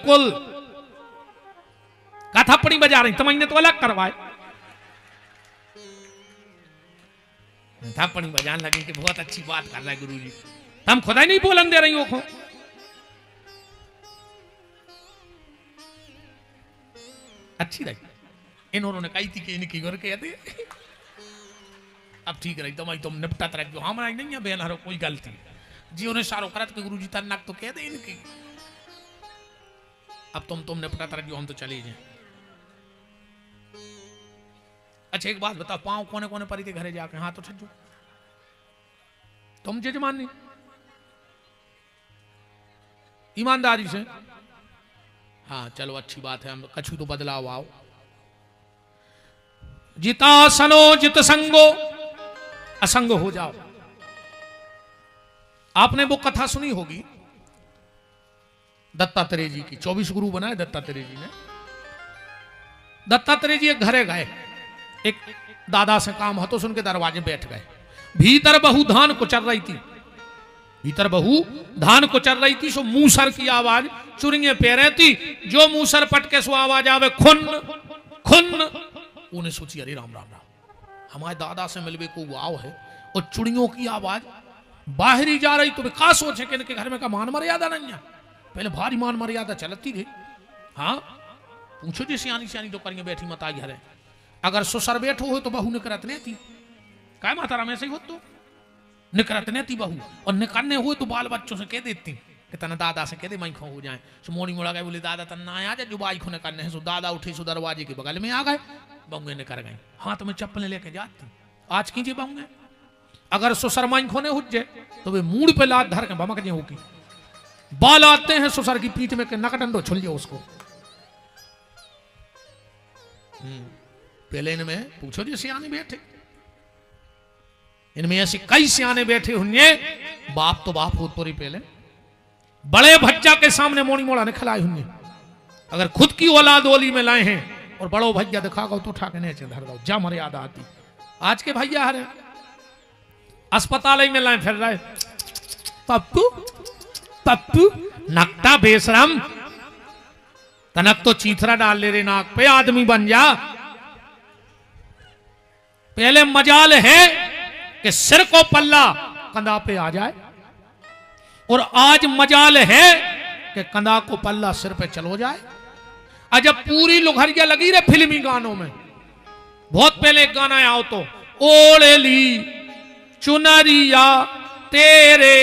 बिल्कुल का थप्पड़ी बजा रही, तुमने तो अलग करवाए। थप्पड़ी बजाने लगी कि बहुत अच्छी बात कर रहा है गुरुजी, हम खुदा ही नहीं बोलन दे रही हो। अच्छी रही, इन्होंने कही थी कि इनकी घर कहते अब ठीक रही, तुम निपटत रख जो हमारा नहीं है बेन हरो कोई गलती जी उन्हें सारो करत के गुरुजी तन्नक तो कह दे इनकी, अब तुम निपटत रख जो हम तो चले जाए। अच्छा एक बात बताओ, पाँव कोने कोने परी के घरे जाके हाथ उठ जो, तुम जजमान नहीं ईमानदारी से, हाँ चलो अच्छी बात है, हम कछु तो बदलाव आओ। जितासनो जित संगो, असंग हो जाओ। आपने वो कथा सुनी होगी दत्तात्रेय जी की, 24 गुरु बनाए दत्तात्रेय जी ने। दत्तात्रेय जी एक घरे गए, एक दादा से काम हो तो सुन के दरवाजे बैठ गए। भीतर बहू धान कुचल रही थी, भीतर बहू धान कुचल रही थी। सो मूसर की आवाज चुरिंगे पे रही थी, जो मूसर पटके सो आवाज आवे खुन खुन। उन्हें सोची अरे राम राम राम, हमारे दादा से मिलवे को वो आओ है, और चुड़ियों की आवाज बाहर ही जा रही। तो का सोचे कि इनके घर में का मान मर्यादा नहीं है, पहले भारी मान मर्यादा चलती थी। हाँ पूछो जी सियानी सियानी तो करेंगे बैठी मत आई घरे, अगर ससुर बैठो हो तो बहू निकरत नहीं थी, काय माता राम ऐसे ही हो तो निकरत नहीं थी बहू, और निकलने हुए तो बाल बच्चों से कह देती कि तना दादा से कह दे मैं खो हो जाए। सो मोड़ी मोड़ा गए, बोले दादा तना आ जा, जो बाई खो निकलने है। सो दादा उठे, सो दरवाजे के बगल में आ गए, बहूए निकल गई, हाथ में चप्पलें लेके जाती। आज कीजिए बहूए, अगर ससुर माइन खोने हुज जाए तो वे मूड पे लात धर के भमक जाए होगी, बाल आते हैं ससुर की पीठ में के नकडंडो छुल जाओ उसको। पहले इनमें पूछो जी सियाने बैठे, इनमें ऐसे कई सियाने बैठे हुए, बाप तो बाप होत पूरी पहले बड़े भज्जा के सामने मोड़ी मोड़ा ने खिलाए हुए। अगर खुद की औलाद ओली में लाए हैं और बड़ो भैया दिखा गो तो उठा के नीचे धर दो, जा मर्यादा आती। आज के भैया हरे अस्पताल में लाए फिर रहे, पप्पू पप्पू नकटा बेशरम, तनक तो चीथरा डाल ले रे नाक पे, आदमी बन जा। पहले मजाल है कि सिर को पल्ला कंधा पे आ जाए, और आज मजाल है कि कंधा को पल्ला सिर पे चलो जाए। जब पूरी लुघरिया लगी रे फिल्मी गानों में, बहुत पहले एक गाना आओ तो ओढ़ ली चुनरिया तेरे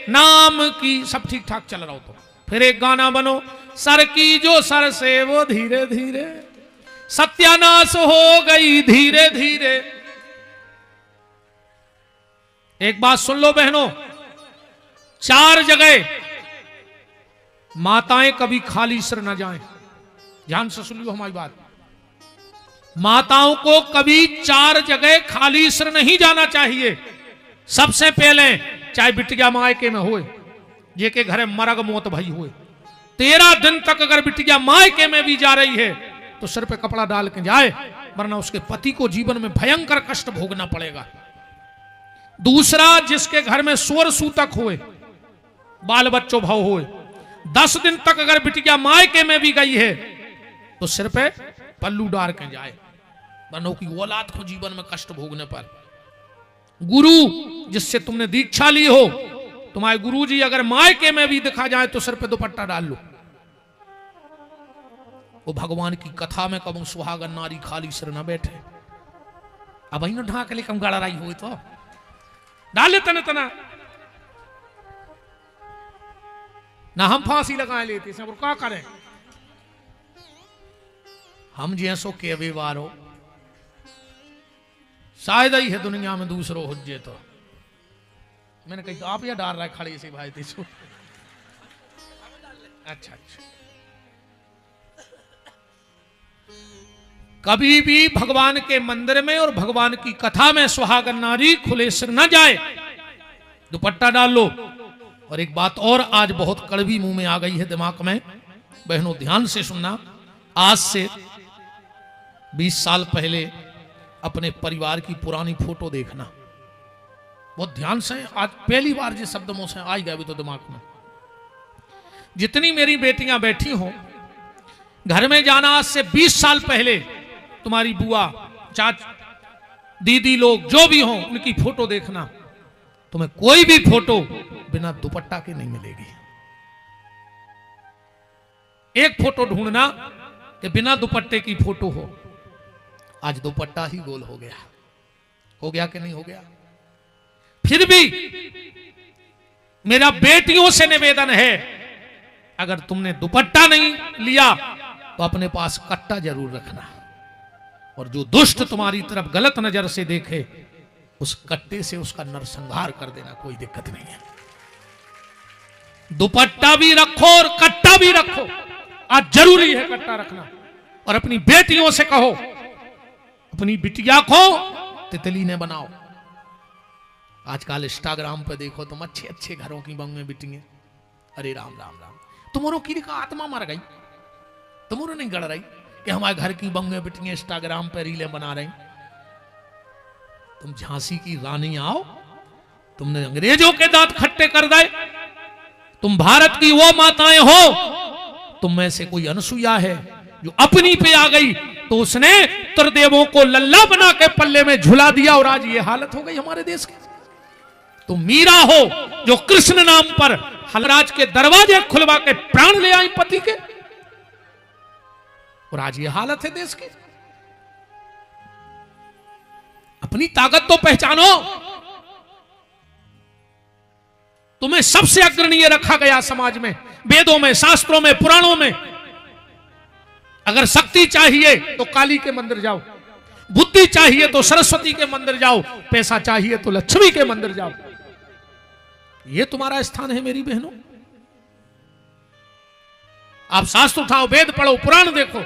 नाम की, सब ठीक ठाक चल रहा हो तो फिर एक गाना बनो, सर की जो सर से वो धीरे धीरे सत्यानाश हो गई धीरे धीरे। एक बात सुन लो बहनों, 4 जगह माताएं कभी खाली सिर न जाएं, ध्यान से सुन लो हमारी बात। माताओं को कभी 4 जगह खाली सिर नहीं जाना चाहिए। सबसे पहले चाहे बिटिया मायके में होए, जे के घरे मरग मौत भई हुए, 13 दिन तक अगर बिटिया मायके में भी जा रही है तो सिर पे कपड़ा डाल के जाए, वरना उसके पति को जीवन में भयंकर कष्ट भोगना पड़ेगा। दूसरा, जिसके घर में स्वर सूतक होए, बाल बच्चों भाव होए, 10 दिन तक अगर बिटिया मायके में भी गई है तो सिर पे पल्लू डाल के जाए, वरना की औलाद को जीवन में कष्ट भोगने पर। गुरु जिससे तुमने दीक्षा ली हो, तुम्हारे गुरुजी अगर मायके में भी दिखा जाए तो सिर पे दुपट्टा डाल लो। वो भगवान की कथा में कब सुहागन नारी खाली सिर न बैठे। अब ना ढाक ले कम गाड़ा रही हुई तो डाल लेते न तना ना, हम फांसी लगाए लेते हैं, क्या करें हम जैसो के व्यवहारो, शायद ही है दुनिया में दूसरो हुज्जे तो। मैंने कही तो आप या डाल रहा है खड़े से भाई तीसो। अच्छा अच्छा, कभी भी भगवान के मंदिर में और भगवान की कथा में सुहागन नारी खुले सिर न जाए, दुपट्टा डाल लो। और एक बात और आज बहुत कड़वी मुंह में आ गई है दिमाग में, बहनों ध्यान से सुनना। आज से 20 साल पहले अपने परिवार की पुरानी फोटो देखना, बहुत ध्यान से। आज पहली बार जिस शब्द मुंह से आ गया भी तो दिमाग में, जितनी मेरी बेटियां बैठी हों घर में जाना आज से 20 साल पहले तुम्हारी बुआ, दीदी लोग जो भी हों, उनकी फोटो देखना, तुम्हें कोई भी फोटो बिना दुपट्टा के नहीं मिलेगी। एक फोटो ढूंढना कि बिना दुपट्टे की फोटो हो। आज दुपट्टा ही गोल हो गया कि नहीं हो गया? फिर भी मेरा बेटियों से निवेदन है, अगर तुमने दुपट्टा नहीं लिया तो अपने पास कट्टा जरूर रखना, और जो दुष्ट तुम्हारी तरफ गलत नजर से देखे उस कट्टे से उसका नरसंहार कर देना, कोई दिक्कत नहीं है। दुपट्टा भी रखो और कट्टा भी रखो, आज जरूरी है कट्टा रखना। और अपनी बेटियों से कहो, अपनी बिटिया को तितली ने बनाओ। आजकल इंस्टाग्राम पे देखो तुम, अच्छे अच्छे घरों की बंग में बिटियां, अरे राम राम राम, तुम्हारों की का आत्मा मर गई, तुम्हारों नहीं गड़ रही कि हमारे घर की बंग में बिटियां इंस्टाग्राम पे रीलें बना रही। तुम झांसी की रानी आओ, तुमने अंग्रेजों के दांत खट्टे कर दिए, तुम भारत की वो माताएं हो। तुम में से कोई अनसुईया है जो अपनी पे आ गई तो उसने त्रिदेवों को लल्ला बना के पल्ले में झुला दिया, और आज ये हालत हो गई हमारे देश की। तुम मीरा हो जो कृष्ण नाम पर हलराज के दरवाजे खुलवा के प्राण ले आई पति के, और आज ये हालत है देश की। अपनी ताकत तो पहचानो। तुम्हें सबसे अग्रणीय रखा गया समाज में, वेदों में, शास्त्रों में, पुराणों में। अगर शक्ति चाहिए तो काली के मंदिर जाओ, बुद्धि चाहिए तो सरस्वती के मंदिर जाओ, पैसा चाहिए तो लक्ष्मी के मंदिर जाओ। ये तुम्हारा स्थान है मेरी बहनों। आप शास्त्र उठाओ, वेद पढ़ो, पुराण देखो।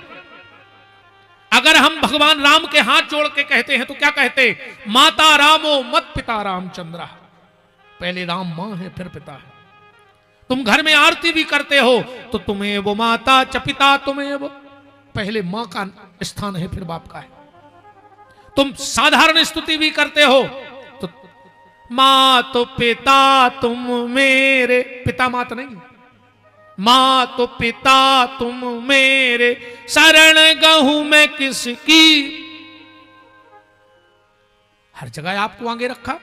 अगर हम भगवान राम के हाथ जोड़ के कहते हैं तो क्या कहते? माता रामो मत पिता रामचंद्रा। पहले राम मां है फिर पिता है। तुम घर में आरती भी करते हो तो तुम्हें वो माता च पिता तुम्हें वो, पहले मां का स्थान है फिर बाप का है। तुम साधारण स्तुति भी करते हो तो मां तो पिता तुम मेरे, पिता मात नहीं, मां तो पिता तुम मेरे, शरण गहूं मैं किसकी। हर जगह आपको आगे रखा।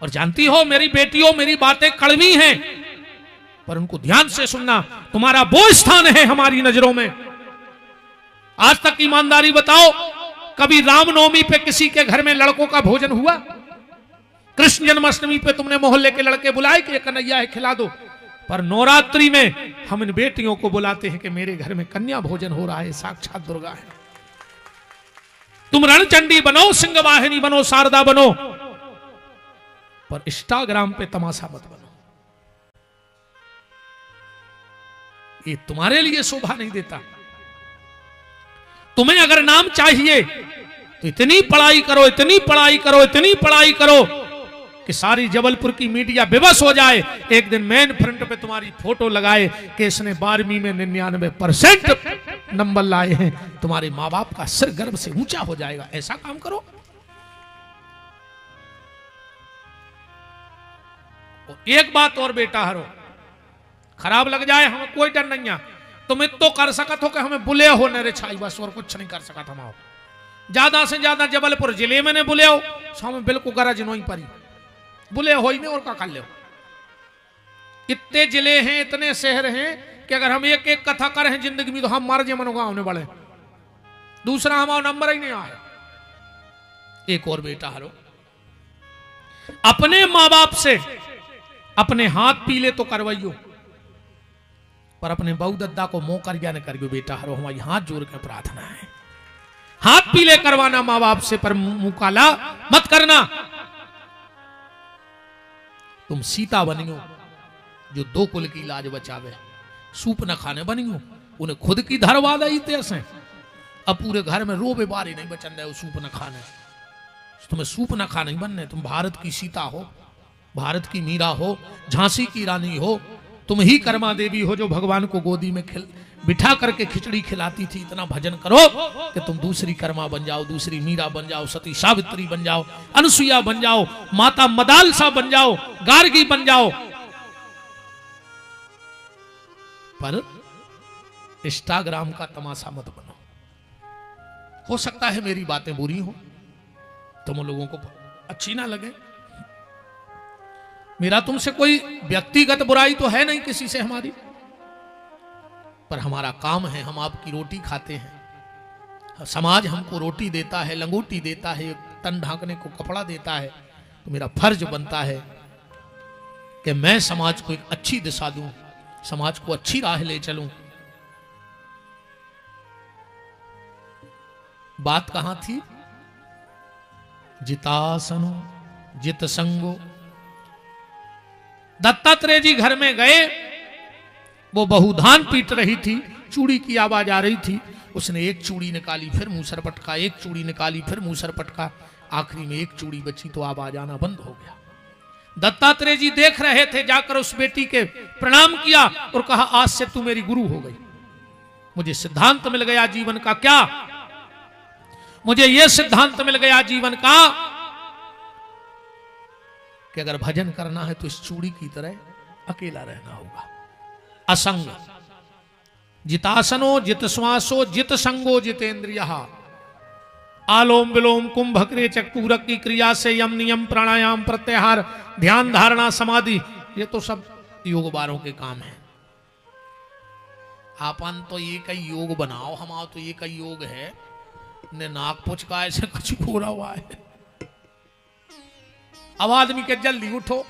और जानती हो मेरी बेटियों, मेरी बातें कड़वी हैं पर उनको ध्यान से सुनना। तुम्हारा वो स्थान है हमारी नजरों में। आज तक ईमानदारी बताओ, कभी रामनवमी पे किसी के घर में लड़कों का भोजन हुआ? कृष्ण जन्माष्टमी पे तुमने मोहल्ले के लड़के बुलाए कि कन्हैया है खिला दो? पर नवरात्रि में हम इन बेटियों को बुलाते हैं कि मेरे घर में कन्या भोजन हो रहा है, साक्षात दुर्गा है। तुम रणचंडी बनो, सिंहवाहिनी बनो, शारदा बनो, पर इंस्टाग्राम पे तमाशा मत बनो। ये तुम्हारे लिए शोभा नहीं देता। तुम्हें अगर नाम चाहिए तो इतनी पढ़ाई करो, इतनी पढ़ाई करो, इतनी पढ़ाई करो कि सारी जबलपुर की मीडिया बेबस हो जाए। एक दिन मेन फ्रंट पे तुम्हारी फोटो लगाए कि इसने 12वीं में 99% नंबर लाए हैं। तुम्हारे माँ बाप का सिर गर्व से ऊंचा हो जाएगा। ऐसा काम करो। और एक बात और बेटा हरो, खराब लग जाए हमें कोई डर नहीं है। तुम तो कर सकत हो कि हमें बुले हो न रे छाई, बस और कुछ नहीं कर सकत हम। ज्यादा से ज्यादा जबलपुर जिले में ने बुले हो, हमें बिल्कुल गरज नहीं पड़ी। बुले हो ही नहीं और क्या कर ले। इतने जिले हैं, इतने शहर हैं कि अगर हम एक एक कथा करें जिंदगी में तो हम मर जे मनोगा होने वाले। दूसरा हमारा नंबर ही नहीं आया। एक और बेटा हरो, अपने मां बाप से अपने हाथ पीले तो करवाइयो, पर अपने बहू दद्दा को मोह कर न करियो। बेटा हरो, हमारी हाथ जोड़ के प्रार्थना है, हाथ पीले करवाना मां बाप से, पर मुंह काला मत करना। तुम सीता बनियो जो 2 कुल की लाज बचावे, सूप न खाने बनियो, उन्हें खुद की धरवा दी तैसे। अब पूरे घर में रोबे बारी नहीं बचन रहे सूप न खाने। तुम्हें सूप न खाने बनने। तुम भारत की सीता हो, भारत की मीरा हो, झांसी की रानी हो। तुम ही कर्मा देवी हो जो भगवान को गोदी में बिठा करके खिचड़ी खिलाती थी। इतना भजन करो कि तुम दूसरी कर्मा बन जाओ, दूसरी मीरा बन जाओ, सती सावित्री बन जाओ, अनसुईया बन जाओ, माता मदालसा बन जाओ, गार्गी बन जाओ। पर इंस्टाग्राम का तमाशा मत बनो। हो सकता है मेरी बातें बुरी हो, तुम लोगों को अच्छी ना लगे। मेरा तुमसे कोई व्यक्तिगत बुराई तो है नहीं किसी से हमारी, पर हमारा काम है, हम आपकी रोटी खाते हैं, समाज हमको रोटी देता है, लंगोटी देता है, तन ढांकने को कपड़ा देता है, तो मेरा फर्ज बनता है कि मैं समाज को एक अच्छी दिशा दूं, समाज को अच्छी राह ले चलूं। बात कहां थी? जितासनो जित संगो। दत्तात्रेय जी घर में गए, वो बहू धान पीट रही थी, चूड़ी की आवाज आ रही थी, उसने एक चूड़ी निकाली, फिर मूसर पटका, एक चूड़ी निकाली, फिर मूसर पटका, आखिरी में एक चूड़ी बची तो आवाज आना बंद हो गया। दत्तात्रेय जी देख रहे थे, जाकर उस बेटी के प्रणाम किया और कहा, आज से तू मेरी गुरु हो गई, मुझे सिद्धांत मिल गया जीवन का। क्या? मुझे यह सिद्धांत मिल गया जीवन का कि अगर भजन करना है तो इस चूड़ी की तरह अकेला रहना होगा। असंग जितासनो जित श्वासो जित संगो जितेंद्रिय। आलोम विलोम कुंभक्रिय चक्रपूरक की क्रिया से यम नियम प्राणायाम प्रत्याहार ध्यान धारणा समाधि, ये तो सब योग वालों के काम है। आपन तो ये कई योग बनाओ, हमारा तो ये कई योग है ने नाक पुचका ऐसे कुछ पूरा हुआ है। अब आदमी के जल्दी उठो,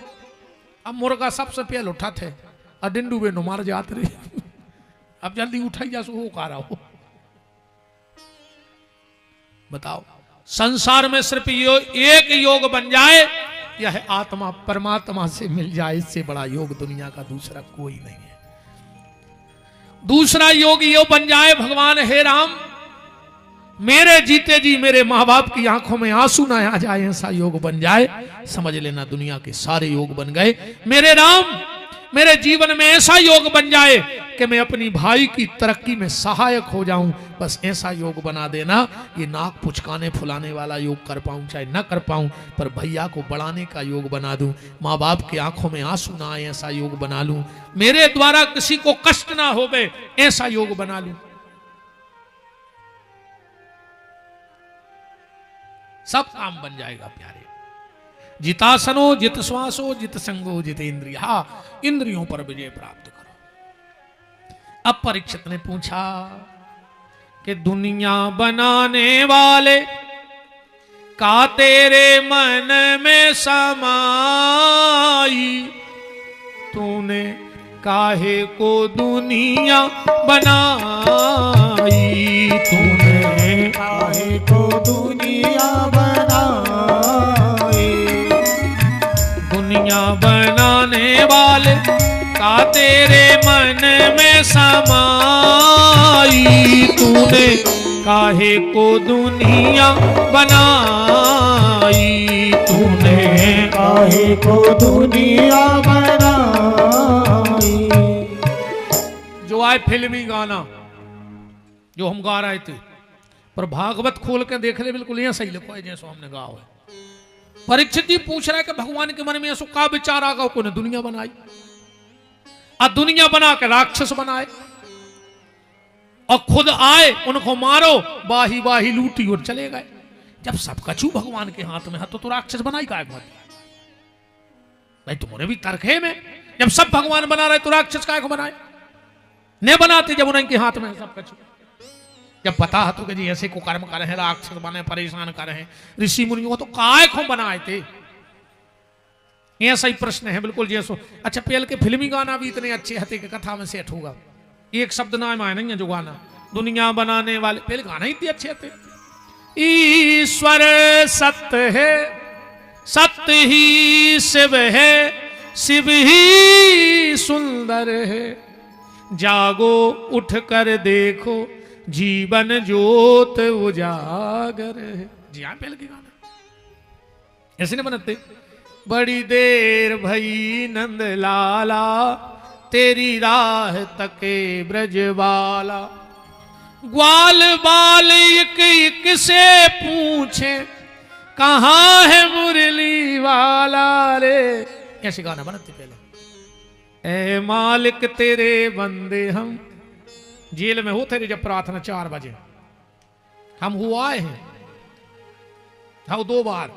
अब मुर्गा सबसे पहले उठा थे और डिंडू बे नुमार जात रही, अब जल्दी उठाई जा सो का रहा हो। बताओ, संसार में सिर्फ एक योग बन जाए, यह आत्मा परमात्मा से मिल जाए, इससे बड़ा योग दुनिया का दूसरा कोई नहीं है। दूसरा योग यो बन जाए, भगवान हे राम मेरे जीते जी मेरे मां बाप की आंखों में आंसू ना आ जाए, ऐसा योग बन जाए, समझ लेना दुनिया के सारे योग बन गए। मेरे राम मेरे जीवन में ऐसा योग बन जाए कि मैं अपनी भाई की तरक्की में सहायक हो जाऊं, बस ऐसा योग बना देना। ये नाक पुचकाने फुलाने वाला योग कर पाऊं चाहे ना कर पाऊं, पर भैया को बढ़ाने का योग बना दूं, माँ बाप की आंखों में आंसू ना आए ऐसा योग बना लूं, मेरे द्वारा किसी को कष्ट ना होवे ऐसा योग बना लूं। सब काम बन जाएगा प्यारे। जितासनो जित श्वासो जित संगो जित इंद्रिय। इंद्रियों पर विजय प्राप्त करो। अब परीक्षित ने पूछा कि दुनिया बनाने वाले का तेरे मन में समाई, तूने काहे को दुनिया बनाई, तूने काहे को दुनिया बनाई। दुनिया बनाने वाले का तेरे मन में समाई, तूने काहे को दुनिया बनाई, तूने काहे को दुनिया बनाई। जो आए फिल्मी गाना जो हम गा रहे थे, पर भागवत खोल के देख ले बिल्कुल यहाँ सही लिखो है जैसो हमने गा है। परीक्षित जी पूछ रहा है कि भगवान के मन में ऐसा का विचार आगा को ने दुनिया बनाई, और दुनिया बना के राक्षस बनाए, और खुद आए उनको मारो, बाही बाही लूटी और चले गए। जब सब कछु भगवान के हाथ में है तो राक्षस बनाई का भाई? तुम्हारे भी तर्क है में, जब सब भगवान बना रहे तो राक्षस काय को बनाए? नहीं बनाते जब उनके हाथ में है सब कछु। जब पता है तो कि जी ऐसे को कर्म कर रहे, राक्षस बने परेशान कर रहे ऋषि मुनियों को, तो काय को बनाए थे? ये सही प्रश्न है बिल्कुल जैसो। अच्छा पहले के फिल्मी गाना भी इतने अच्छे हते कि कथा में सेट होगा, एक शब्द ना माय नहीं है जो गाना दुनिया बनाने वाले, पहले गाना ही इतने अच्छे थे। ईश्वर सत्य है, सत्य ही शिव है, शिव ही सुंदर है, जागो उठ कर देखो जीवन ज्योत उजागर है। जी हाँ पहले के गाना ऐसे नहीं बनाते। बड़ी देर भई नंद लाला, तेरी राह तके ब्रजवाला, ग्वाल बाल एक एक से पूछे कहाँ है मुरली वाला रे। ऐसे गाना बनाते पहले। ए मालिक तेरे बंदे हम, जेल में होते रहे जब प्रार्थना 4 बजे हम हुआ हैं हाँ 2 बार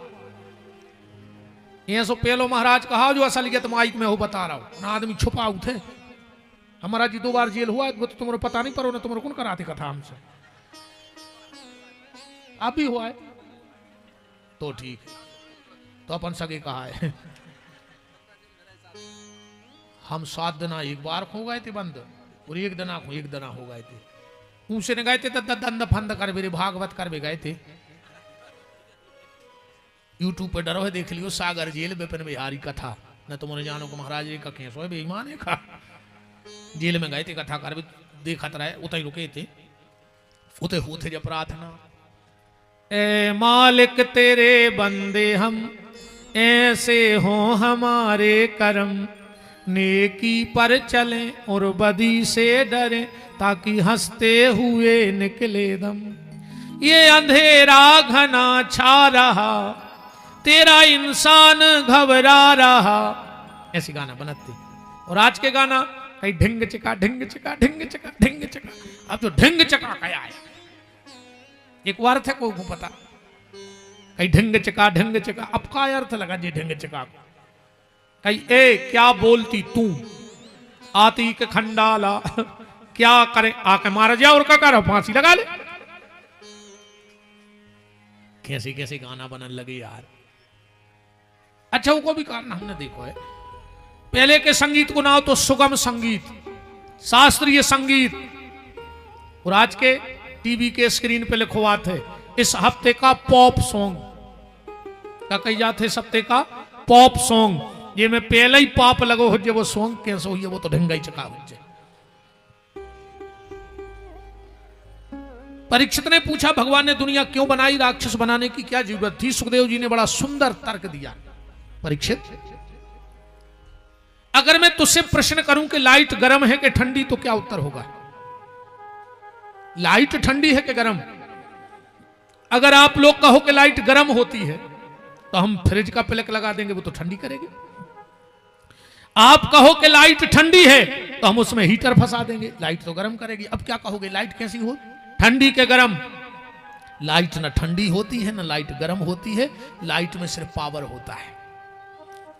ये सो पहलो महाराज कहा जो असलियत माइक में हो बता रहा हूं ना आदमी छुपा उठे हमारा जी 2 बार जेल हुआ वो तो तुम्हारे पता नहीं पर तुम्हारे कौन कराते कथा हमसे आप भी हुआ है तो ठीक है तो अपन सगे कहा है हम 7 दिन एक बार हो गए थे बंद और एक दिन हो गए थे ऊंसे ने गए थे दंद फंद कर मेरे भागवत कर भी गए थे यूट्यूब पे डरो है देख लियो सागर जेल विपिन बिहारी कथा न तुमने जानो को महाराज जी का केस हो बेईमान है का जेल में गए थे कथा कर भी देखत रहे उतई रुके थे उते होते जब प्रार्थना ए मालिक तेरे बंदे हम ऐसे हो हमारे कर्म नेकी पर चले और बदी से डरे ताकि हंसते हुए निकले दम ये अंधेरा घना छा रहा तेरा इंसान घबरा रहा ऐसे गाना बनाते और आज के गाना कहीं ढिंग चिका ढिंग चिका ढिंग चिका ढिंग चिका अब जो ढिंग चिका क्या है एक अर्थ है को पता कहीं ढिंग चिका अब का अर्थ लगा जी ढिंग चिका को कहीं ए क्या बोलती तू आती के खंडाला क्या करे आके मार जा और क्या करो फांसी लगा ले कैसे कैसे गाना बनने लगे यार अच्छा वो को भी कारण हमने देखो है पहले के संगीत को ना तो सुगम संगीत शास्त्रीय संगीत और आज के टीवी के स्क्रीन पे लिखवाते इस हफ्ते का पॉप सॉन्ग क्या कही जाते इस हफ्ते का पॉप सॉन्ग ये में पहले ही पाप लगो हो वो सॉन्ग कैसे हुई वो तो ढंगा ही चका हो जाए परीक्षित ने पूछा भगवान ने दुनिया क्यों बनाई राक्षस बनाने की क्या जरूरत थी सुखदेव जी ने बड़ा सुंदर तर्क दिया परीक्षित अगर मैं तुझसे प्रश्न करूं कि लाइट गर्म है कि ठंडी तो क्या उत्तर होगा लाइट ठंडी है कि गर्म अगर आप लोग कहो कि लाइट गर्म होती है तो हम फ्रिज का प्लग लगा देंगे वो तो ठंडी करेगी आप कहो कि लाइट ठंडी है तो हम उसमें हीटर फंसा देंगे लाइट तो गर्म करेगी अब क्या कहोगे लाइट कैसी हो ठंडी के गर्म लाइट ना ठंडी होती है ना लाइट गर्म होती है लाइट में सिर्फ पावर होता है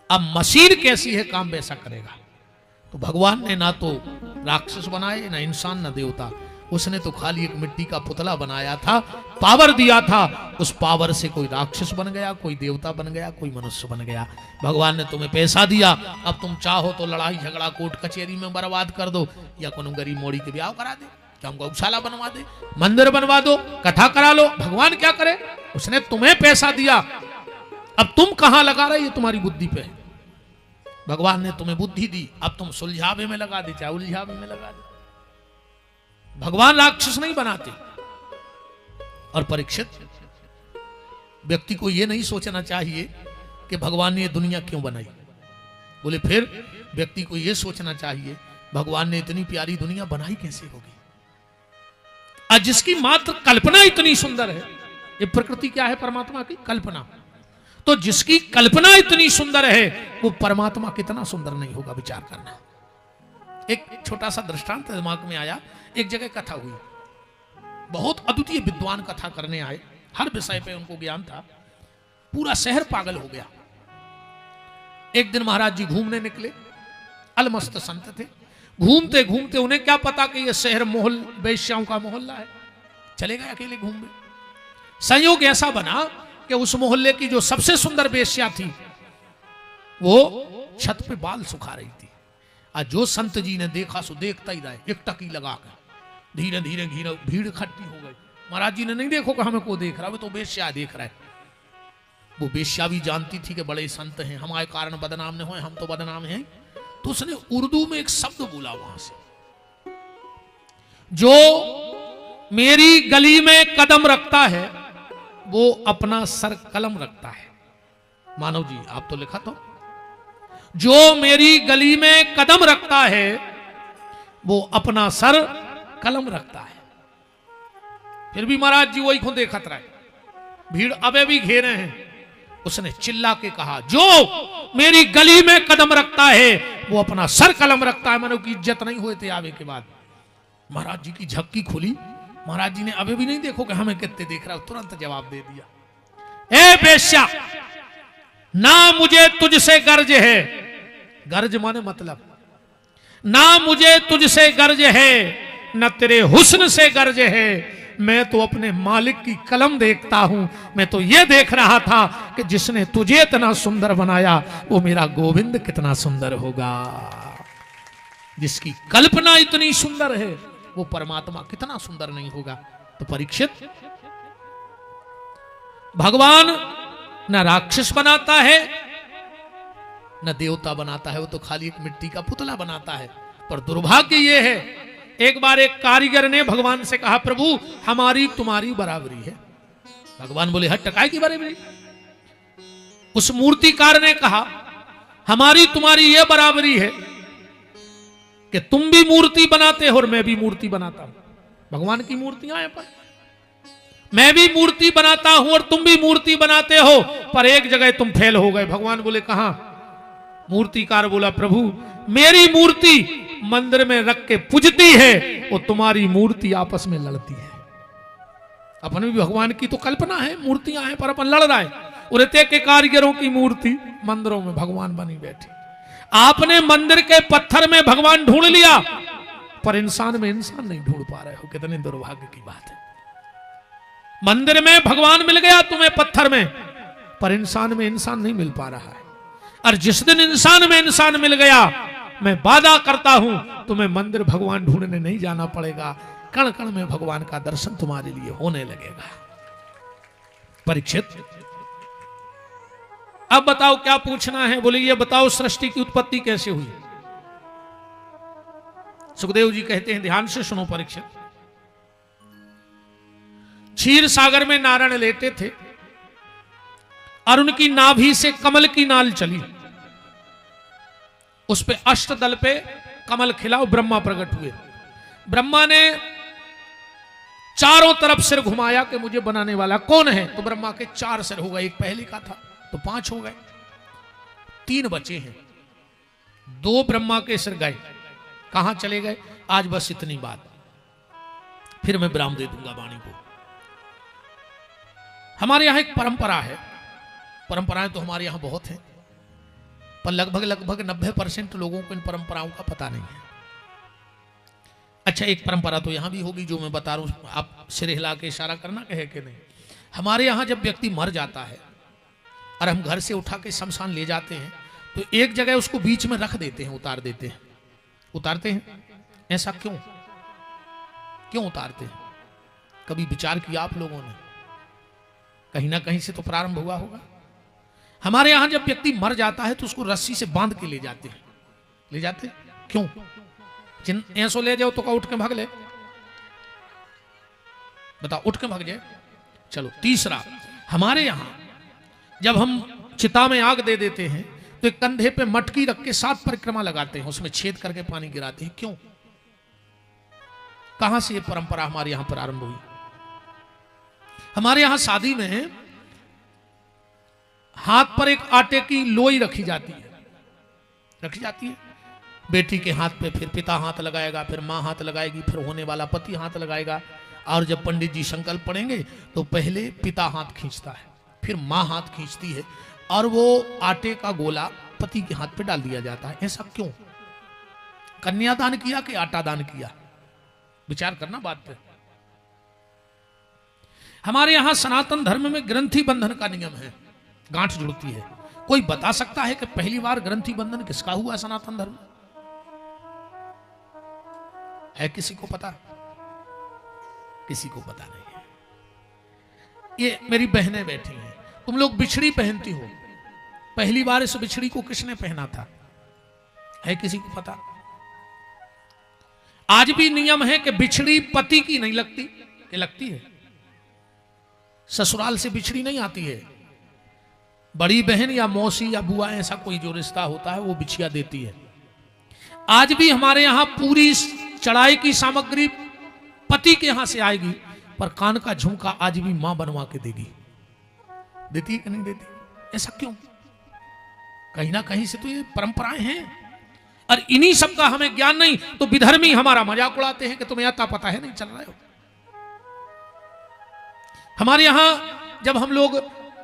अब मशीन कैसी है काम वैसा करेगा तो भगवान ने ना तो राक्षस बनाए ना इंसान ना देवता उसने तो खाली एक मिट्टी का पुतला बनाया था पावर दिया था उस पावर से कोई राक्षस बन गया कोई देवता बन गया कोई मनुष्य बन गया भगवान ने तुम्हें पैसा दिया अब तुम चाहो तो लड़ाई झगड़ा कोर्ट कचहरी में बर्बाद कर दो या कोनो गरीब मोड़ी के ब्याह करा दे क्या हम गौशाला बनवा दे मंदिर बनवा दो कथा करा लो भगवान क्या करे उसने तुम्हें पैसा दिया अब तुम कहां लगा रहे ये तुम्हारी बुद्धि पे भगवान ने तुम्हें बुद्धि दी अब तुम सुलझावे में लगा दे चाहे उलझावे में लगा दे भगवान राक्षस नहीं बनाते और परीक्षित व्यक्ति को यह नहीं सोचना चाहिए कि भगवान ने यह दुनिया क्यों बनाई बोले फिर व्यक्ति को यह सोचना चाहिए भगवान ने इतनी प्यारी दुनिया बनाई कैसे होगी आज जिसकी मात्र कल्पना इतनी सुंदर है ये प्रकृति क्या है परमात्मा की कल्पना तो जिसकी कल्पना इतनी सुंदर है वो परमात्मा कितना सुंदर नहीं होगा विचार करना एक छोटा सा दृष्टांत दिमाग में आया एक जगह कथा हुई बहुत अद्वितीय विद्वान कथा करने आए हर विषय पे उनको ज्ञान था पूरा शहर पागल हो गया एक दिन महाराज जी घूमने निकले अलमस्त संत थे घूमते घूमते उन्हें क्या पता कि यह शहर मोहल वेश्याओं का मोहल्ला है चले गए अकेले घूमने संयोग ऐसा बना कि उस मोहल्ले की जो सबसे सुंदर वेश्या थी वो छत पे बाल सुखा रही थी आज जो संत जी ने देखा सो देखता ही रहे एक टकी लगा कर धीरे धीरे धीरे भीड़ इकट्ठी हो गई महाराज जी ने नहीं देखो कि हमें को देख रहा है तो वेश्या देख रहा है वो वेश्या भी जानती थी कि बड़े संत हैं हमारे कारण बदनाम न हो हम तो बदनाम हैं तो उसने उर्दू में एक शब्द बोला वहां से जो मेरी गली में कदम रखता है वो अपना सर कलम रखता है मानव जी आप तो लिखा तो जो मेरी गली में कदम रखता है वो अपना सर कलम रखता है फिर भी महाराज जी वही खुद देखत रहे भीड़ अबे भी घेरे हैं उसने चिल्ला के कहा जो मेरी गली में कदम रखता है वो अपना सर कलम रखता है मानो की इज्जत नहीं हुए थे आवे के बाद महाराज जी की झक्की खुली, महाराज जी ने अभी भी नहीं देखो कि हमें कितने देख रहा हो, तुरंत जवाब दे दिया, ए बेश्या, ना मुझे तुझसे गर्ज है, गर्ज माने मतलब, ना मुझे तुझसे गर्ज है, न तेरे हुस्न से गर्ज है, मैं तो अपने मालिक की कलम देखता हूं। मैं तो यह देख रहा था कि जिसने तुझे इतना सुंदर बनाया वो मेरा गोविंद कितना सुंदर होगा। जिसकी कल्पना इतनी सुंदर है वो परमात्मा कितना सुंदर नहीं होगा। तो परीक्षित, भगवान न राक्षस बनाता है न देवता बनाता है, वो तो खाली एक मिट्टी का पुतला बनाता है। पर दुर्भाग्य ये है, एक बार एक कारीगर ने भगवान से कहा, प्रभु हमारी तुम्हारी बराबरी है। भगवान बोले, हट, टकाई की बराबरी। उस मूर्तिकार ने कहा, हमारी तुम्हारी यह बराबरी है कि तुम भी मूर्ति बनाते हो और मैं भी मूर्ति बनाता हूं। भगवान की मूर्तियां हैं, पर मैं भी मूर्ति बनाता हूं और तुम भी मूर्ति बनाते हो, पर एक जगह तुम फेल हो गए। भगवान बोले, कहां? मूर्तिकार बोला, प्रभु मेरी मूर्ति मंदिर में रख के पूजती है और तुम्हारी मूर्ति आपस में लड़ती है। अपन भी भगवान की तो कल्पना है, मूर्तियां हैं, पर अपन लड़ रहा है। उरते के कारीगरों की मूर्ति मंदिरों में भगवान बनी बैठी। आपने मंदिर के पत्थर में भगवान ढूंढ लिया, पर इंसान में इंसान नहीं ढूंढ पा रहे हो। कितने दुर्भाग्य की बात है। मंदिर में भगवान मिल गया तुम्हें पत्थर में, पर इंसान में इंसान नहीं मिल पा रहा है। और जिस दिन इंसान में इंसान मिल गया, मैं वादा करता हूं तुम्हें मंदिर भगवान ढूंढने नहीं जाना पड़ेगा, कण कण में भगवान का दर्शन तुम्हारे लिए होने लगेगा। परीक्षित, अब बताओ क्या पूछना है? बोले, ये बताओ सृष्टि की उत्पत्ति कैसे हुई? सुखदेव जी कहते हैं, ध्यान से सुनो परीक्षित। क्षीर सागर में नारायण लेटे थे और उनकी नाभि से कमल की नाल चली, उस पे अष्टदल पे कमल खिला और ब्रह्मा प्रकट हुए। ब्रह्मा ने चारों तरफ सिर घुमाया कि मुझे बनाने वाला कौन है? तो ब्रह्मा के 4 सिर हो गए, एक पहले का था तो 5 हो गए, 3 बचे हैं। 2 ब्रह्मा के सिर गए, कहां चले गए? आज बस इतनी बात, फिर मैं विराम दे दूंगा वाणी को। हमारे यहां एक परंपरा है, परंपराएं तो हमारे यहां बहुत हैं, पर लगभग 90% लोगों को इन परंपराओं का पता नहीं है। अच्छा, एक परंपरा तो यहां भी होगी जो मैं बता रहा हूं, आप सिर हिला के इशारा करना कहे कि नहीं। हमारे यहां जब व्यक्ति मर जाता है और हम घर से उठा के शमशान ले जाते हैं, तो एक जगह उसको बीच में रख देते हैं, उतार देते हैं। उतारते हैं, ऐसा क्यों? क्यों उतारते हैं? कभी विचार किया आप लोगों ने? कहीं ना कहीं से तो प्रारंभ हुआ होगा। हमारे यहां जब व्यक्ति मर जाता है तो उसको रस्सी से बांध के ले जाते हैं। ले जाते क्यों? जिन ऐसो ले जाओ तो का उठ के भाग ले, बताओ, उठ के भाग जाए। चलो, तीसरा, हमारे यहां जब हम चिता में आग दे देते हैं तो एक कंधे पे मटकी रख के 7 परिक्रमा लगाते हैं, उसमें छेद करके पानी गिराते हैं। क्यों? कहां से ये परंपरा हमारे यहां प्रारंभ हुई? हमारे यहां शादी में हाथ पर एक आटे की लोई रखी जाती है, बेटी के हाथ पे, फिर पिता हाथ लगाएगा, फिर मां हाथ लगाएगी, फिर होने वाला पति हाथ लगाएगा। और जब पंडित जी संकल्प पढ़ेंगे तो पहले पिता हाथ खींचता है, फिर मां हाथ खींचती है, और वो आटे का गोला पति के हाथ पे डाल दिया जाता है। ऐसा क्यों? कन्यादान किया कि आटा दान किया? विचार करना बात पे। हमारे यहां सनातन धर्म में ग्रंथि बंधन का नियम है, गांठ जुड़ती है। कोई बता सकता है कि पहली बार ग्रंथि बंधन किसका हुआ सनातन धर्म? है किसी को पता? किसी को पता नहीं है। ये मेरी बहनें बैठी हैं, तुम लोग बिछड़ी पहनती हो, पहली बार इस बिछड़ी को किसने पहना था? है किसी को पता? आज भी नियम है कि बिछड़ी पति की नहीं लगती, कि लगती है। ससुराल से बिछड़ी नहीं आती है, बड़ी बहन या मौसी या बुआ, ऐसा कोई जो रिश्ता होता है वो बिछिया देती है। आज भी हमारे यहां पूरी चढ़ाई की सामग्री पति के यहां से आएगी, पर कान का झुमका आज भी मां बनवा के देगी। देती है कि नहीं देती? ऐसा क्यों? कहीं ना कहीं से तो ये परंपराएं हैं। और इन्हीं सब का हमें ज्ञान नहीं, तो विधर्मी हमारा मजाक उड़ाते हैं कि तुम्हें आता पता है नहीं चल रहे हो। हमारे यहां जब हम लोग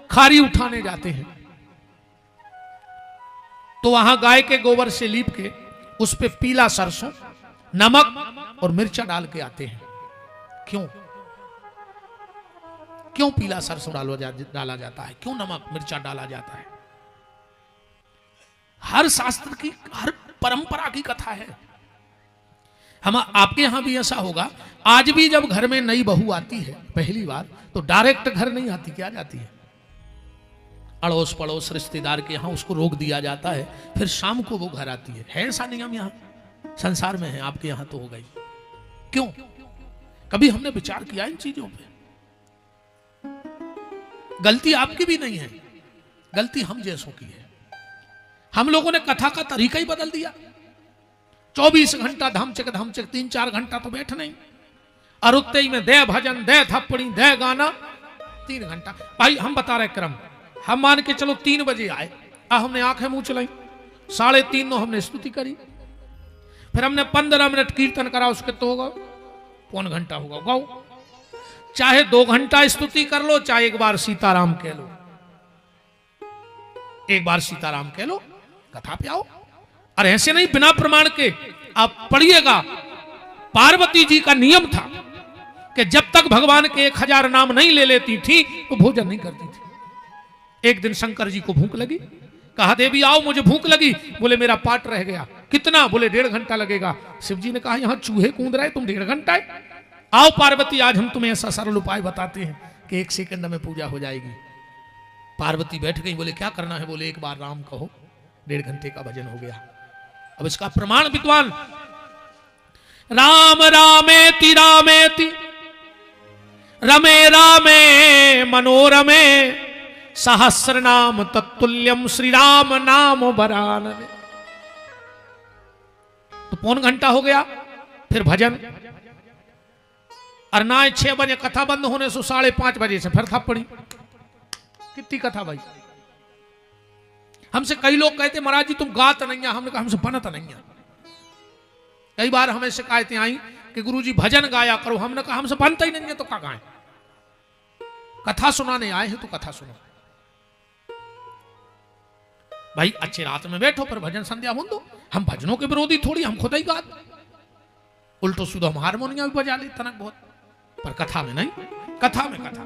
खारी उठाने जाते हैं तो वहां गाय के गोबर से लीप के उस पे पीला सरसों, नमक और मिर्चा डाल के आते हैं। क्यों क्यों पीला सरसों डाला जाता है, क्यों नमक मिर्चा डाला जाता है? हर शास्त्र की, हर परंपरा की कथा है। हम आपके यहां भी ऐसा होगा। आज भी जब घर में नई बहू आती है पहली बार, तो डायरेक्ट घर नहीं आती, क्या जाती है? अड़ोस पड़ोस रिश्तेदार के यहां उसको रोक दिया जाता है, फिर शाम को वो घर आती है। ऐसा नियम यहां संसार में है, आपके यहां तो हो गई। क्यों? कभी हमने विचार किया इन चीजों पे? गलती आपकी भी नहीं है, गलती हम जैसों की है। हम लोगों ने कथा का तरीका ही बदल दिया। 24 घंटा धमचक धमचक, 3-4 घंटा तो बैठ नहीं, और उतने ही में दे भजन, दे थप्पड़ी, दे गाना, 3 घंटा। भाई हम बता रहे क्रम, हम मान के चलो 3 बजे आए, हमने आंखें मुंह चलाई, 3:30 नो हमने स्तुति करी, फिर हमने 15 मिनट कीर्तन करा, उसके तो होगा 1 घंटा होगा गौ। चाहे 2 घंटा स्तुति कर लो, चाहे एक बार सीताराम कह लो, एक बार सीताराम कह लो, कथा पे आओ। और ऐसे नहीं बिना प्रमाण के। आप पढ़िएगा, पार्वती जी का नियम था कि जब तक भगवान के 1000 नाम नहीं ले लेती थी तो भोजन नहीं करती थी। एक दिन शंकर जी को भूख लगी, कहा देवी आओ मुझे भूख लगी। बोले मेरा पाट रह गया। कितना? बोले 1.5 घंटा लगेगा। शिव जी ने कहा यहां चूहे कूद रहे, तुम 1.5 घंटा है? आओ पार्वती, आज हम तुम्हें ऐसा सरल उपाय बताते हैं कि 1 सेकंड में पूजा हो जाएगी। पार्वती बैठ गई। बोले क्या करना है? बोले एक बार राम कहो, 1.5 घंटे का भजन हो गया। अब इसका प्रमाण विद्वान, राम रामेति रामेति रमे रामे मनोरमे सहस्र नाम तत्तुल्यम श्री राम नाम बरानने। तो 1.25 घंटा हो गया। फिर भजन, और ना 6 बजे कथा बंद होने से 5:30 बजे से फिर थप्पड़ी। कितनी कथा भाई? हमसे कई लोग कहते महाराज जी तुम गात नहीं है। हमने कहा हमसे बनत नहीं है। कई बार हमें शिकायतें आई कि गुरुजी भजन गाया करो। हमने कहा हमसे बनता ही नहीं है तो क्या गाएं? कथा सुनाने आए हैं तो कथा सुनो भाई। अच्छे रात में बैठो पर भजन संध्या बोल दो। हम भजनों के विरोधी थोड़ी, हम खुद ही गात। उल्टो सीधो हम हारमोनियम भी बजा ले तनक बहुत, पर कथा में नहीं। कथा में कथा।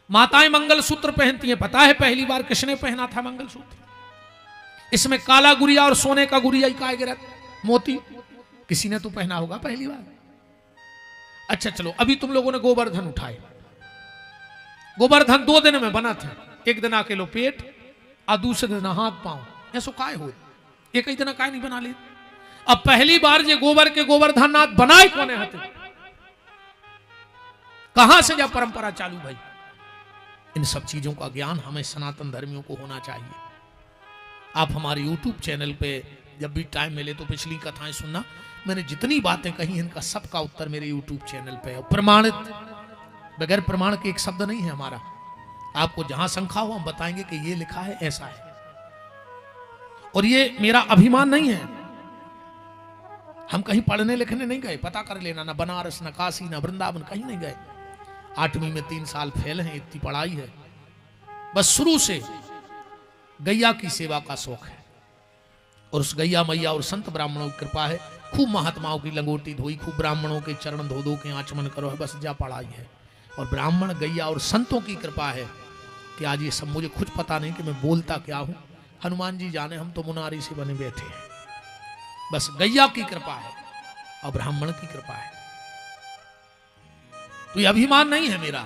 माताएं मंगलसूत्र पहनती हैं। पता है पहली बार किसने पहना था मंगलसूत्र? इसमें काला गुड़िया और सोने का गुड़िया ही का गिरत मोती, किसी ने तो पहना होगा पहली बार। अच्छा चलो, अभी तुम लोगों ने गोवर्धन उठाए। गोवर्धन 2 दिन में बना था। एक दिन अकेलो पेट और दूसरे दिन हाथ पांव, ऐसो काय हो? एक ही दिन काय नहीं बना ले। अब पहली बार जे गोबर के गोवर्धन नाथ बनाए कौन है? कहां से जब परंपरा चालू भाई? इन सब चीजों का ज्ञान हमें सनातन धर्मियों को होना चाहिए। आप हमारे YouTube चैनल पे जब भी टाइम मिले तो पिछली कथाएं सुनना। मैंने जितनी बातें कही इनका सबका उत्तर मेरे YouTube चैनल पे है, प्रमाणित, बगैर प्रमाण के एक शब्द नहीं है हमारा। आपको जहां शंका हो हम बताएंगे कि ये लिखा है, ऐसा है। और ये मेरा अभिमान नहीं है। हम कहीं पढ़ने लिखने नहीं गए, पता कर लेना, ना बनारस, ना काशी, ना वृंदावन, कहीं नहीं गए। 8वीं में 3 साल फेल हैं, इतनी पढ़ाई है। बस शुरू से गैया की सेवा का शौक है, और उस गैया मैया और संत ब्राह्मणों की कृपा है। खूब महात्माओं की लंगोटी धोई, खूब ब्राह्मणों के चरण धो धो के आचमन करो है, बस जा पढ़ाई है। और ब्राह्मण, गैया और संतों की कृपा है कि आज ये सब मुझे खुद पता नहीं कि मैं बोलता क्या हूं। हनुमान जी जाने, हम तो मुनारी से बने बैठे हैं। बस गैया की कृपा है और ब्राह्मण की कृपा है। तो ये अभिमान नहीं है मेरा।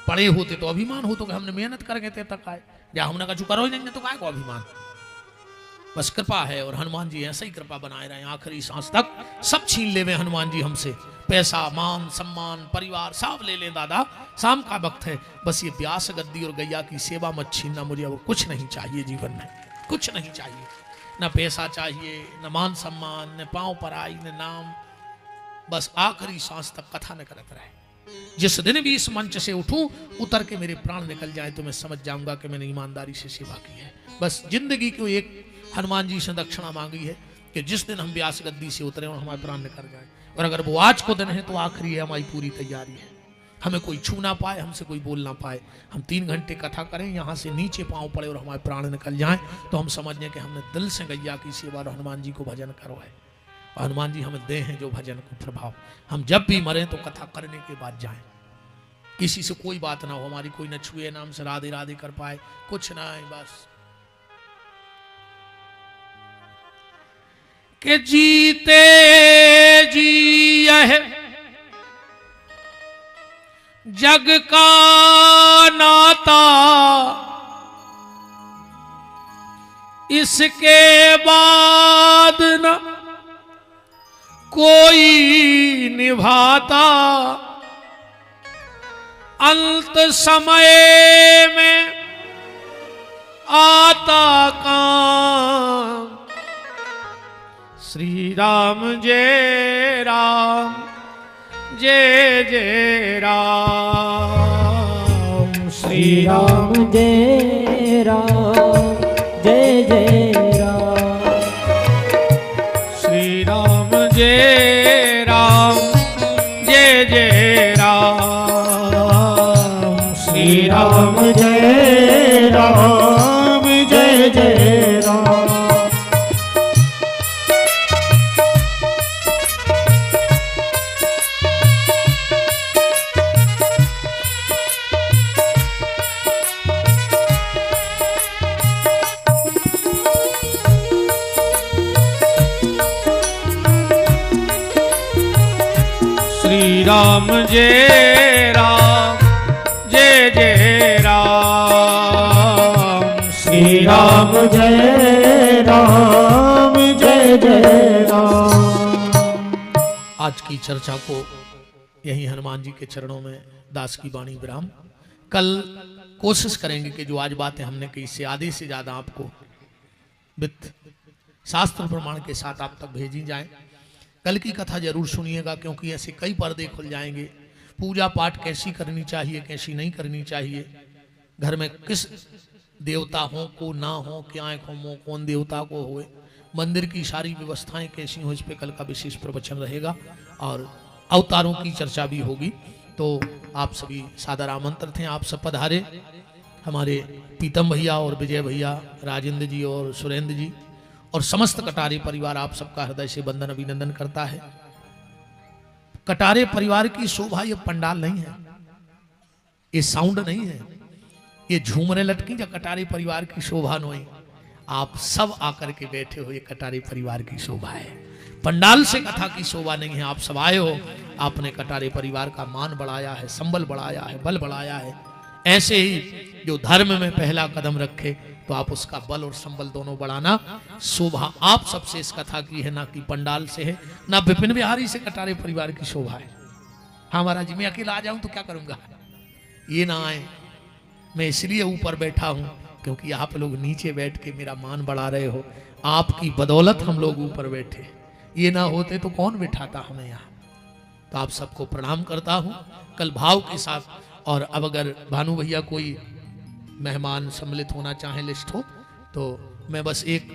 पढ़े होते तो अभिमान हो तो कि हमने मेहनत करके तक आए, या हमने कहा करो ही नहीं तो काय को अभिमान। बस कृपा है, और हनुमान जी ऐसे ही कृपा बनाए रहे आखिरी सांस तक। सब छीन ले वे हनुमान जी हमसे, पैसा, मान, सम्मान, परिवार सब ले ले दादा, शाम का वक्त है। बस ये व्यास गद्दी और गैया की सेवा मत छीनना मुझे। और कुछ नहीं चाहिए जीवन में, कुछ नहीं चाहिए। न पैसा चाहिए, न मान सम्मान, न पांव पर आई, न नाम। बस आखिरी सांस तक कथा न करते रहे। जिस दिन भी इस मंच से उठूं, उतर के मेरे प्राण निकल जाए तो मैं समझ जाऊंगा कि मैंने ईमानदारी से सेवा की है। बस जिंदगी को एक हनुमान जी से दक्षिणा मांगी है कि जिस दिन हम व्यास गद्दी से उतरे और हमारे प्राण निकल जाए, और अगर वो आज को दिन है तो आखिरी है, हमारी पूरी तैयारी है। हमें कोई छू ना पाए, हमसे कोई बोल ना पाए, हम 3 घंटे कथा करें, यहाँ से नीचे पांव पड़े और हमारे प्राण निकल जाएं, तो हम समझ लें कि हमने दिल से गैया की सेवा और हनुमान जी को भजन करवाए। और हनुमान जी हमें दे हैं जो भजन को प्रभाव। हम जब भी मरें तो कथा करने के बाद जाएं, किसी से कोई बात ना हो, हमारी कोई न छुए, नाम से राधे राधे कर पाए, कुछ ना है बस। कि जीते जी यह जग का नाता, इसके बाद न कोई निभाता, अंत समय में आता काम। श्री राम जय राम जय जय राम, श्री राम जय राम जय जय राम, श्री राम जय राम जय जय राम, श्री राम जय राम जय जय राम। श्री राम जय राम जय जय राम, श्री राम जय राम जय जय राम। आज की चर्चा को यही हनुमान जी के चरणों में दास की वाणी विराम। कल कोशिश करेंगे कि जो आज बातें हमने कही इससे आधे से ज्यादा आपको वित्त शास्त्र प्रमाण के साथ आप तक भेजी जाएं। कल की कथा जरूर सुनिएगा, क्योंकि ऐसे कई पर्दे खुल जाएंगे। पूजा पाठ कैसी करनी चाहिए, कैसी नहीं करनी चाहिए, घर में किस देवता हो को ना हो, क्या हो, कौन देवता को होए, मंदिर की सारी व्यवस्थाएं कैसी हो, इस पे कल का विशेष प्रवचन रहेगा। और अवतारों की चर्चा भी होगी। तो आप सभी सादर आमंत्रित हैं, आप सब पधारे। हमारे पीतम भैया और विजय भैया, राजेंद्र जी और सुरेंद्र जी और समस्त कटारे परिवार आप सबका हृदय से वंदन अभिनंदन करता है। कटारे परिवार की शोभा ये पंडाल नहीं है, ये साउंड नहीं है, ये झूमरे लटकी या कटारे परिवार की शोभा नहीं। आप सब आकर के बैठे हो, ये कटारे परिवार की शोभा है। पंडाल से कथा की शोभा नहीं है। आप सब आए हो, आपने कटारे परिवार का मान बढ़ाया है, संबल बढ़ाया है, बल बढ़ाया है। ऐसे ही जो धर्म में पहला कदम रखे तो आप उसका बल और संबल दोनों बढ़ाना। शोभा आप सबसे इस कथा की है, ना कि पंडाल से है, ना विपिन बिहारी से कटारे परिवार की शोभा है। हाँ महाराज जी, मैं अकेला आ जाऊं तो क्या करूंगा, ये ना आए। मैं इसलिए ऊपर बैठा हूं क्योंकि आप लोग नीचे बैठ के मेरा मान बढ़ा रहे हो। आपकी बदौलत हम लोग ऊपर बैठे, ये ना होते तो कौन बिठाता हमें यहाँ। तो आप सबको प्रणाम करता हूं कल भाव के साथ। और अब अगर भानु भैया कोई मेहमान सम्मिलित होना चाहे, लिस्ट हो, तो मैं बस एक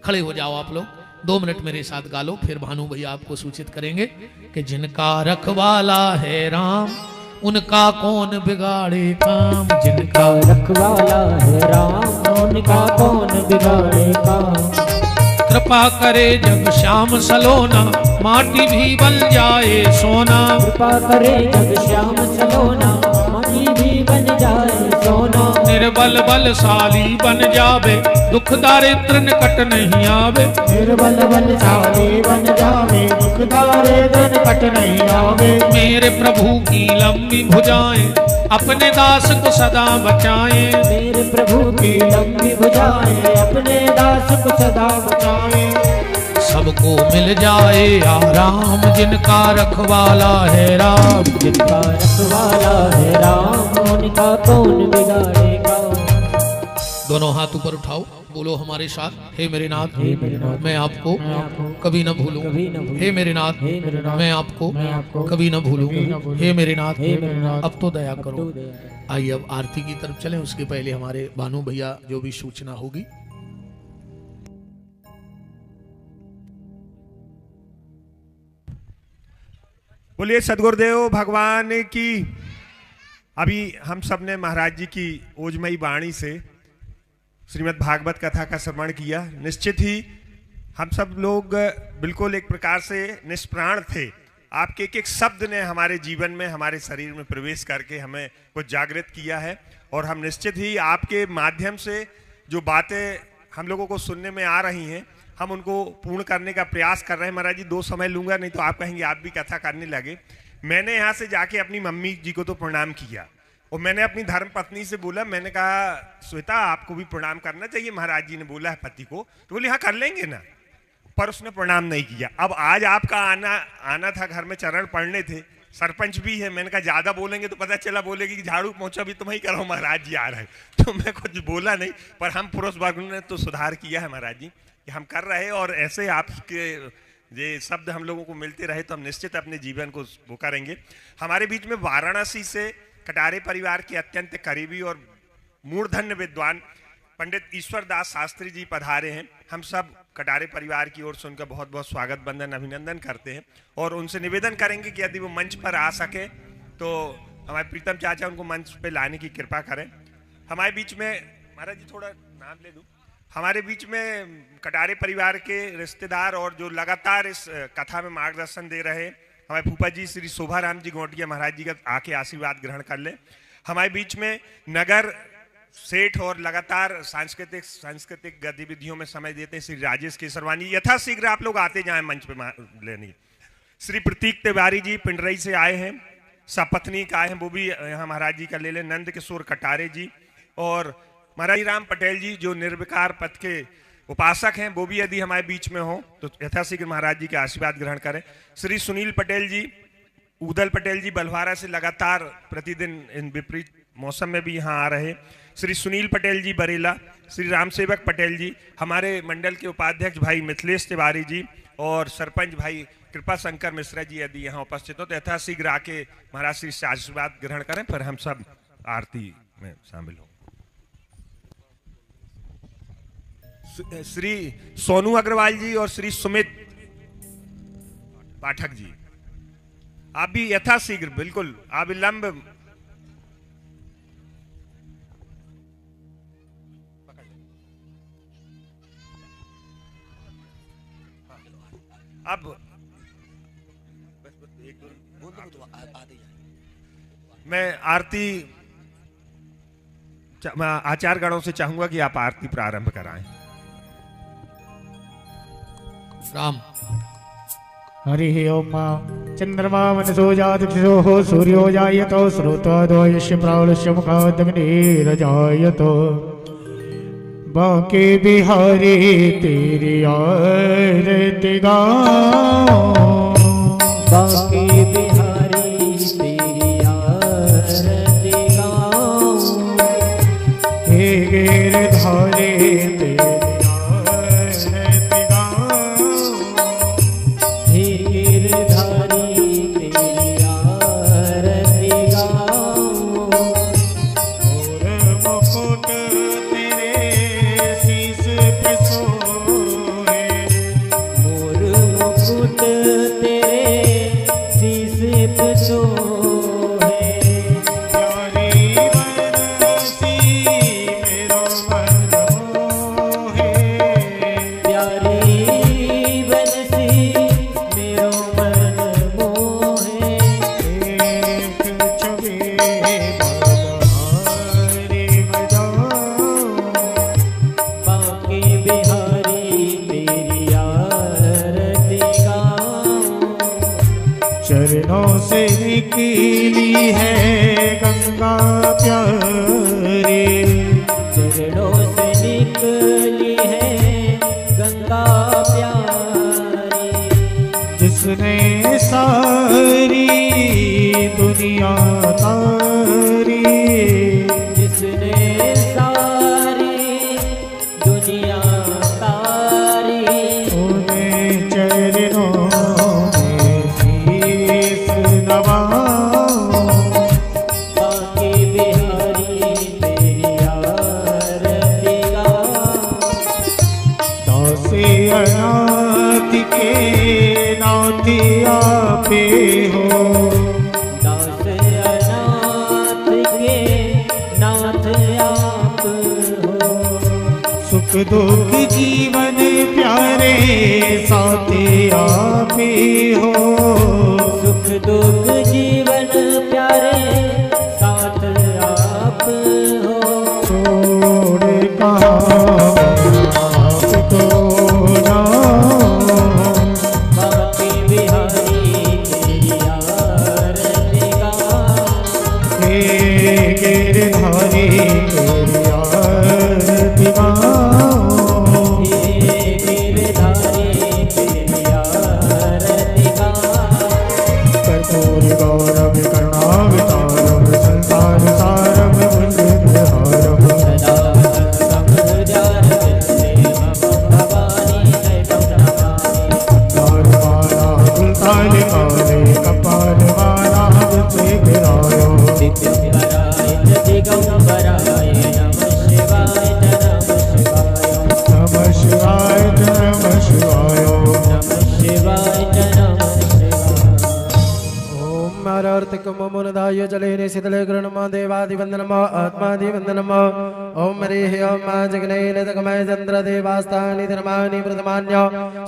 खड़े हो जाओ आप लोग, 2 मिनट मेरे साथ गा लो, फिर भानु भैया आपको सूचित करेंगे कि जिनका रखवाला है राम उनका कौन बिगाड़े काम। जिनका रखवाला है राम उनका कौन बिगाड़े काम। कृपा करे जब श्याम सलोना माटी भी बन जाए सोना। कृपा करे जब श्याम सलोना माटी भी बन जाए सोना। निर्बल बलशाली बन जावे दुख दारिद्र निकट नहीं आवे। निर्बल बलशाली बन जावे दुख दारिद्र निकट नहीं आवे। मेरे प्रभु की लंबी भुजाएं अपने दास को सदा बचाएं। मेरे प्रभु की लंबी भुजाएं अपने दास को सदा बचाएं। सबको मिल जाए आराम जिनका रखवाला है राम। जिनका रखवाला है राम उनका कौन बिगाड़ेगा। दोनों हाथ ऊपर उठाओ, बोलो हमारे साथ, हे मेरे नाथ हे मेरे नाथ, मैं आपको कभी न भूलूं। कभी न भूलूं। हे मेरे नाथ हे मेरे नाथ, मैं आपको मैं आपको कभी न भूलूं। कभी न भूलूं। हे मेरे नाथ हे मेरे नाथ, अब तो दया करो। अब तो दया करो। आइए अब आरती की तरफ चलें, उसके पहले हमारे भानु भैया जो भी सूचना होगी। बोलिए सदगुरुदेव भगवान की। अभी हम सब ने महाराज जी की ओजमयी वाणी से श्रीमद् भागवत कथा का श्रवण किया। निश्चित ही हम सब लोग बिल्कुल एक प्रकार से निष्प्राण थे। आपके एक एक शब्द ने हमारे जीवन में, हमारे शरीर में प्रवेश करके हमें कुछ जागृत किया है, और हम निश्चित ही आपके माध्यम से जो बातें हम लोगों को सुनने में आ रही हैं, हम उनको पूर्ण करने का प्रयास कर रहे हैं। महाराज जी 2 समय लूंगा, नहीं तो आप कहेंगे आप भी कथा करने लगे। मैंने यहाँ से जाके अपनी मम्मी जी को तो प्रणाम किया, और मैंने अपनी धर्म पत्नी से बोला, मैंने कहा श्वेता आपको भी प्रणाम करना चाहिए, महाराज जी ने बोला है पति को। तो बोली हाँ कर लेंगे ना, पर उसने प्रणाम नहीं किया। अब आज आपका आना था, घर में चरण पढ़ने थे, सरपंच भी है। मैंने कहा ज्यादा बोलेंगे तो पता चला बोलेगी कि झाड़ू पोंछा भी तुम ही करो, महाराज जी आ रहे हैं। तो मैं कुछ बोला नहीं, पर हम पुरुष वर्ग ने तो सुधार किया है महाराज जी कि हम कर रहे, और ऐसे आपके ये शब्द हम लोगों को मिलते रहे तो हम निश्चित अपने जीवन को वो करेंगे। हमारे बीच में वाराणसी से कटारे परिवार के अत्यंत करीबी और मूर्धन्य विद्वान पंडित ईश्वर दास शास्त्री जी पधारे हैं। हम सब कटारे परिवार की ओर से उनका बहुत बहुत स्वागत बंदन अभिनंदन करते हैं, और उनसे निवेदन करेंगे कि यदि वो मंच पर आ सके तो हमारे प्रीतम चाचा उनको मंच पे लाने की कृपा करें। हमारे बीच में महाराज जी थोड़ा नाम ले दूं, हमारे बीच में कटारे परिवार के रिश्तेदार और जो लगातार इस कथा में मार्गदर्शन दे रहे हमारे फूफा जी श्री शोभाराम जी गोटिया महाराज जी का आके आशीर्वाद ग्रहण कर ले। हमारे बीच में नगर सेठ और लगातार सांस्कृतिक गतिविधियों में समय देते हैं श्री राजेश केसरवानी, यथाशीघ्र आप लोग आते जाएं मंच पे लेने। श्री प्रतीक तिवारी जी पिंडरई से आए हैं, सपत्नीक आए हैं, वो भी यहाँ महाराज जी का ले लें। नंद किशोर कटारे जी और महाराज राम पटेल जी जो निर्विकार पथ के उपासक हैं, वो भी यदि हमारे बीच में हो तो यथाशीघ्र महाराज जी के आशीर्वाद ग्रहण करें। श्री सुनील पटेल जी, उदल पटेल जी बलवारा से लगातार प्रतिदिन इन विपरीत मौसम में भी यहाँ आ रहे। श्री सुनील पटेल जी बरेला, श्री रामसेवक पटेल जी, हमारे मंडल के उपाध्यक्ष भाई मिथिलेश तिवारी जी और सरपंच भाई कृपा शंकर मिश्रा जी यदि यहाँ उपस्थित हो तो यथाशीघ्र आके महाराज श्री से आशीर्वाद ग्रहण करें, फिर हम सब आरती में शामिल हों। श्री सोनू अग्रवाल जी और श्री सुमित पाठक जी, आप भी यथाशीघ्र बिल्कुल आप विलंब अब मैं आरती आचार्य गणों से चाहूंगा कि आप आरती प्रारंभ कराएं। राम हरि ओम। चंद्रमा मनसो जातक्षो सूर्यो जायतो श्रोत्वादो यस्य प्रावलस्य मुखादग्निरजायतो बाके बिहारी तेरी आरती गाऊं, बाके बिहारी तेरी आरती गाऊं, हे गिरधारी तेरी आरती गाऊं, हे गिरधारी तेरी आरती गाऊं, और मुकुट तेरे शीश पे सोए, मोर मुकुट तेरे शीश पे सोहे, प्यारी बरसी मेरो मन मोहे, प्यारी बरसी मेरो मन मोहे, एक छवि बहारी बजाऊं, बाके बिहारी तेरी आरती गाऊं, चरणों से निकली है गंगा प्यारी, चरणों से निकली है गंगा प्यारी, जिसने सारी दुनिया तारी, जिसने सारी साथी आपे हो। दास अनाथ के नाथ आप हो। सुख दुख जीवन प्यारे साथी आपे हो। सुख दुख जीवन प्यारे साथ आप हो। छोड़ कहाँ आपको जाऊं। बाकी बिहारी तेरी आरती गाऊं। हे गिरधारी तेरी आरती गाऊं। हे गिरधारी तेरी आरती गाऊं। कर्पूर गौरव करुणावतारम संसार सारम भुजगहारम। सदा संगम हृदयार विंदे मम भवानी दैवं नमामि। तारवाला गुलताल काले कपाल वाला से गिरायो। दिगंबराय च दिगंबराय नमः शिवाय च नमः शिवाय। नमः शिवाय नमः शिवाय। नमः शिवाय च नमः शिवाय। ओम मारार्तिकम मुनदाय जलेने शीतले गृणम देवादिवंदनम आत्मादिवंदनम। ओम हरिः ओम जगनैल तकमय चंद्र देवास्तानि धर्माणि प्रथमान्य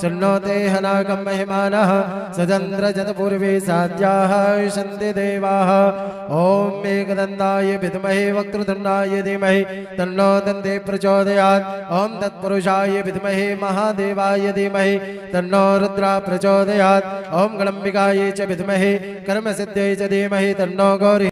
शन्नोते हनाकं महिमानः सचंद्र जतपूर्वे साध्याः सन्ति देवाः। ओम एकदन्ताय विद्महे वक्रतुण्डाय धीमहि तन्नो दन्ते प्रचोदयात्। ओम तत्पुरुषाय विद्महे महादेवाय धीमहि तन्नो रुद्रः प्रचोदयात्। ओम गणम्बिकायै च विद्महे कर्मसिद्ध्यै च धीमहि तन्नो गौरी